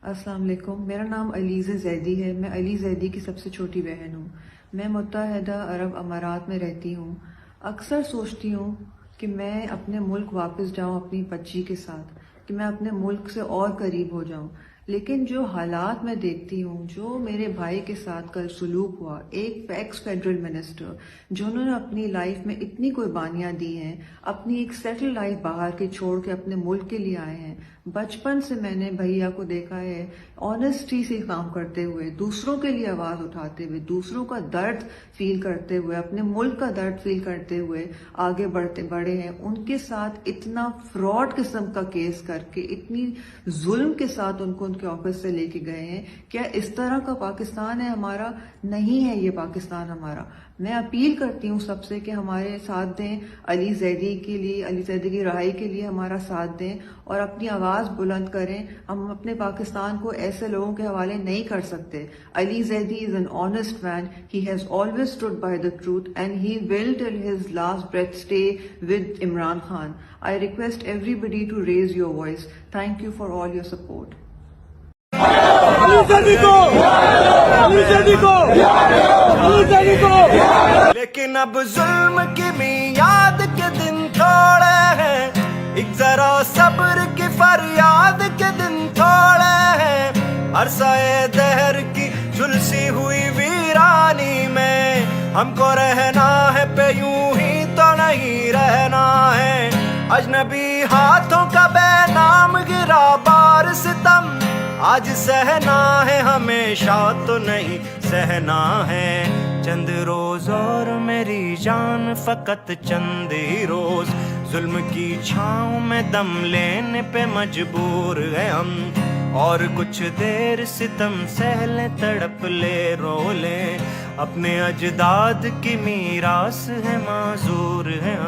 السلام علیکم، میرا نام علیزہ زیدی ہے۔ میں علی زیدی کی سب سے چھوٹی بہن ہوں۔ میں متحدہ عرب امارات میں رہتی ہوں۔ اکثر سوچتی ہوں کہ میں اپنے ملک واپس جاؤں اپنی بچی کے ساتھ، کہ میں اپنے ملک سے اور قریب ہو جاؤں، لیکن جو حالات میں دیکھتی ہوں، جو میرے بھائی کے ساتھ کل سلوک ہوا، ایک ایکس فیڈرل منسٹر جنہوں نے اپنی لائف میں اتنی قربانیاں دی ہیں، اپنی ایک سیٹل لائف باہر کے چھوڑ کے اپنے ملک کے لیے آئے ہیں۔ بچپن سے میں نے بھیا کو دیکھا ہے آنیسٹی سے کام کرتے ہوئے، دوسروں کے لیے آواز اٹھاتے ہوئے، دوسروں کا درد فیل کرتے ہوئے، اپنے ملک کا درد فیل کرتے ہوئے آگے بڑھے ہیں۔ ان کے ساتھ اتنا فراڈ قسم کا کیس کر کے، اتنی ظلم کے ساتھ ان کو ان کے آفس سے لے کے گئے ہیں۔ کیا اس طرح کا پاکستان ہے ہمارا؟ نہیں ہے یہ پاکستان ہمارا۔ میں اپیل کرتی ہوں سب سے کہ ہمارے ساتھ دیں، علی زیدی کے لیے، علی زیدی کی رہائی کے لیے ہمارا ساتھ دیں اور اپنی آواز بلند کریں۔ ہم اپنے پاکستان کو ایسے لوگوں کے حوالے نہیں کر سکتے۔ علی Zaidi is an honest man. He has always stood by the truth and he will till his last breath stay with Imran Khan. I request everybody to raise your voice. Thank you for all your support. لیکن اب ظلم کی میعاد کے دن تھوڑے ہیں، ایک ذرا صبر کی فریاد کے دن تھوڑے ہیں۔ عرصہ دہر کی جھلسی ہوئی ویرانی میں ہم کو رہنا ہے، پہ یوں ہی تو نہیں رہنا ہے۔ اجنبی ہاتھوں کا بے نام گرا بار ستم، آج سہنا ہے ہمیشہ تو نہیں سہنا ہے۔ چند روز اور میری جان، فقط چند ہی روز، ظلم کی چھاؤں میں دم لینے پہ مجبور ہیں ہم۔ اور کچھ دیر ستم سہ لیں، تڑپ لے رو لیں، اپنے اجداد کی میراث ہے معذور ہیں ہم۔